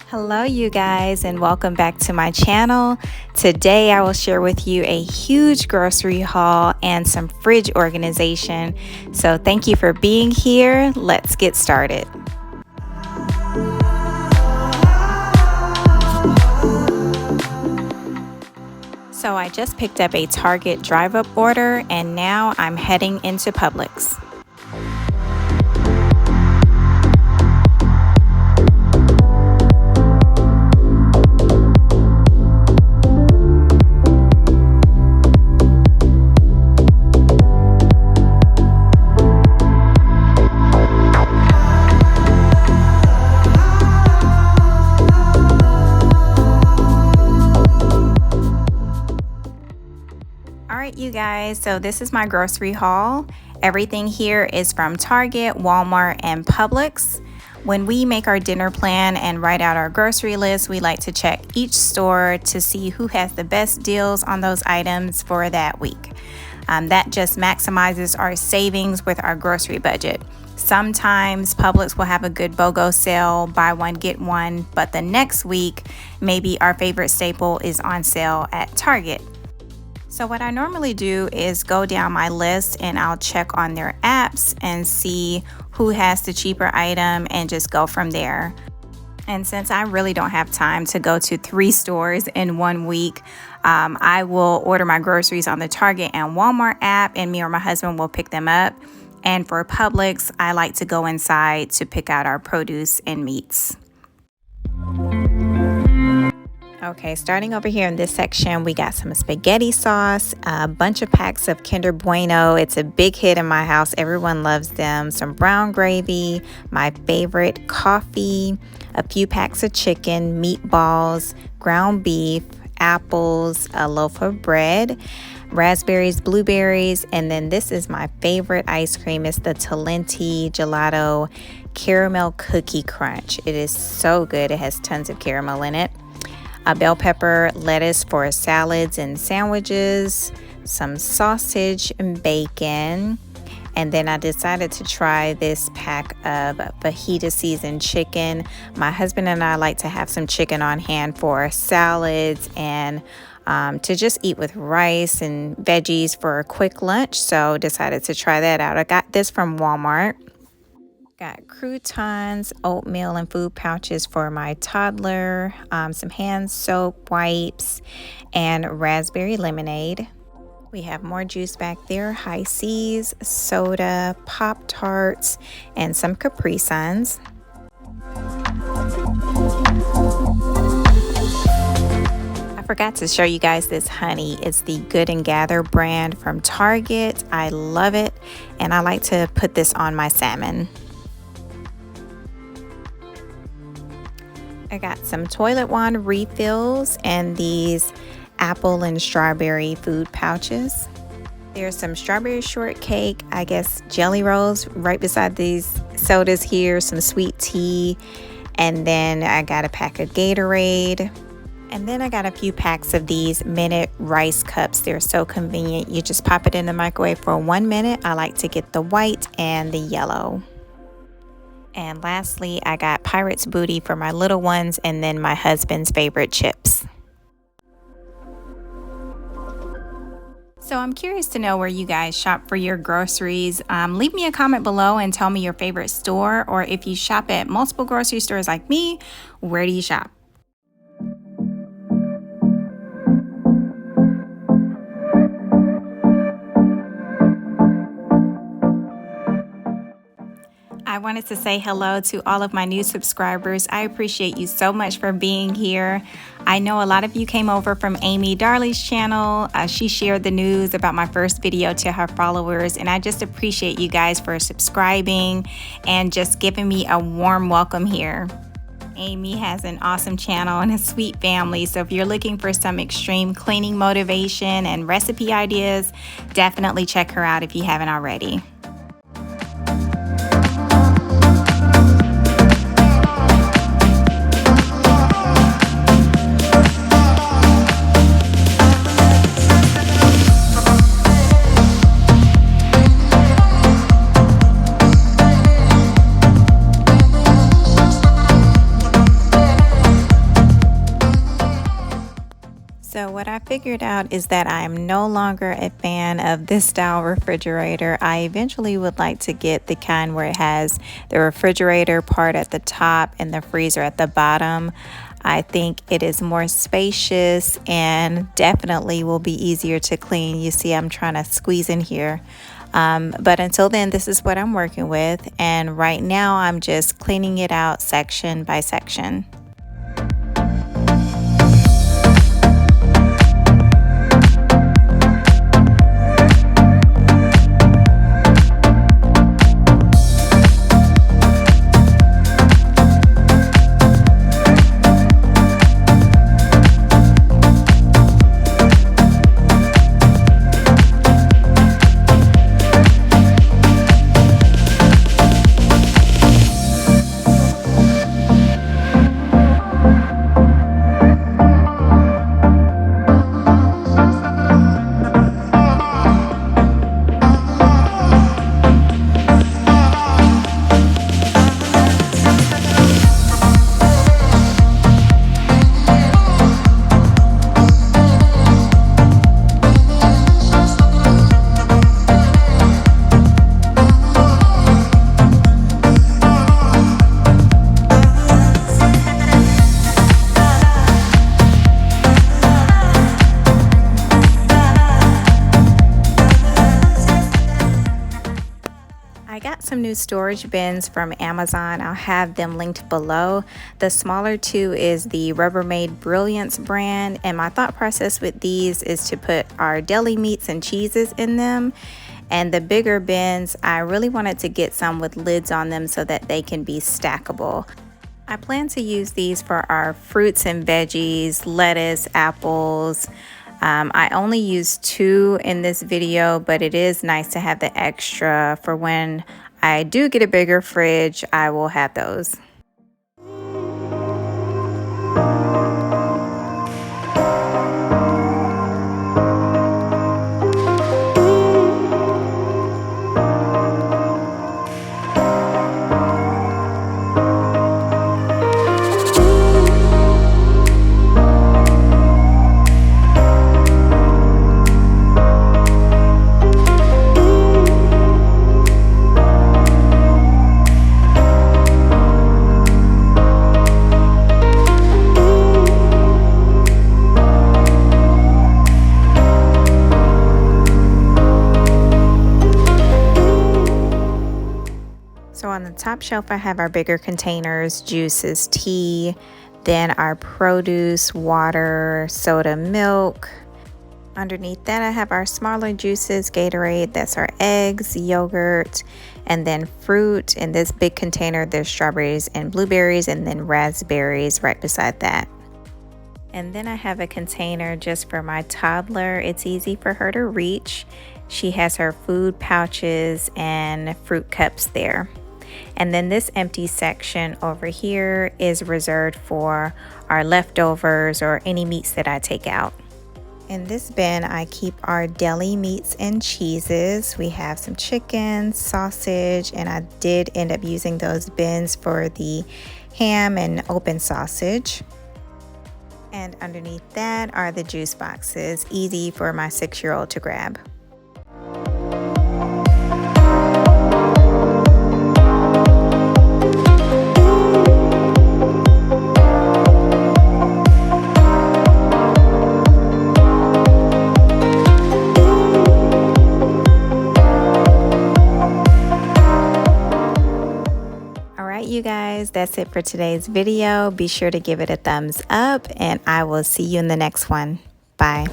Hello you guys, and welcome back to my channel. Today I will share with you a huge grocery haul and some fridge organization. So thank you for being here. Let's get started. So I just picked up a Target drive-up order and now I'm heading into Publix. You guys, so this is my grocery haul. Everything here is from Target, Walmart, and Publix. When we make our dinner plan and write out our grocery list, we like to check each store to see who has the best deals on those items for that week. That just maximizes our savings with our grocery budget. Sometimes Publix will have a good BOGO sale, buy one, get one, but the next week, maybe our favorite staple is on sale at Target. So what I normally do is go down my list and I'll check on their apps and see who has the cheaper item and just go from there. And since I really don't have time to go to 3 stores in 1 week, I will order my groceries on the Target and Walmart app, and me or my husband will pick them up. And for Publix, I like to go inside to pick out our produce and meats. Okay, starting over here in this section, we got some spaghetti sauce, a bunch of packs of Kinder Bueno. It's a big hit in my house. Everyone loves them. Some brown gravy, my favorite, coffee, a few packs of chicken, meatballs, ground beef, apples, a loaf of bread, raspberries, blueberries, and then this is my favorite ice cream. It's the Talenti Gelato Caramel Cookie Crunch. It is so good. It has tons of caramel in it. A bell pepper, lettuce for salads and sandwiches, some sausage and bacon, and then I decided to try this pack of fajita seasoned chicken. My husband and I like to have some chicken on hand for salads and to just eat with rice and veggies for a quick lunch, so decided to try that out. I got this from Walmart. Got croutons, oatmeal, and food pouches for my toddler, some hand soap, wipes, and raspberry lemonade. We have more juice back there, High Seas, soda, Pop-Tarts, and some Capri Suns. I forgot to show you guys this honey. It's the Good and Gather brand from Target. I love it, and I like to put this on my salmon. I got some toilet wand refills and these apple and strawberry food pouches. There's some strawberry shortcake, I guess jelly rolls right beside these sodas here, some sweet tea, and then I got a pack of Gatorade. And then I got a few packs of these minute rice cups. They're so convenient. You just pop it in the microwave for 1 minute. I like to get the white and the yellow. And lastly, I got Pirate's Booty for my little ones, and then my husband's favorite chips. So I'm curious to know where you guys shop for your groceries. Leave me a comment below and tell me your favorite store, or if you shop at multiple grocery stores like me, where do you shop? I wanted to say hello to all of my new subscribers. I appreciate you so much for being here. I know a lot of you came over from Amy Darley's channel. She shared the news about my first video to her followers, and I just appreciate you guys for subscribing and just giving me a warm welcome here. Amy has an awesome channel and a sweet family, so if you're looking for some extreme cleaning motivation and recipe ideas, definitely check her out if you haven't already. So what I figured out is that I am no longer a fan of this style refrigerator. I eventually would like to get the kind where it has the refrigerator part at the top and the freezer at the bottom. I think it is more spacious and definitely will be easier to clean. You see, I'm trying to squeeze in here. But until then, this is what I'm working with. And right now I'm just cleaning it out section by section. I got some new storage bins from Amazon. I'll have them linked below. The smaller two is the Rubbermaid Brilliance brand, and my thought process with these is to put our deli meats and cheeses in them. And the bigger bins, I really wanted to get some with lids on them so that they can be stackable. I plan to use these for our fruits and veggies, lettuce, apples. I only use 2 in this video, but it is nice to have the extra for when I do get a bigger fridge. I will have those. So on the top shelf, I have our bigger containers, juices, tea, then our produce, water, soda, milk. Underneath that, I have our smaller juices, Gatorade, that's our eggs, yogurt, and then fruit. In this big container, there's strawberries and blueberries, and then raspberries right beside that. And then I have a container just for my toddler. It's easy for her to reach. She has her food pouches and fruit cups there. And then this empty section over here is reserved for our leftovers or any meats that I take out. In this bin, I keep our deli meats and cheeses. We have some chicken, sausage, and I did end up using those bins for the ham and open sausage. And underneath that are the juice boxes, easy for my 6-year-old to grab. You guys, that's it for today's video. Be sure to give it a thumbs up, and I will see you in the next one. Bye.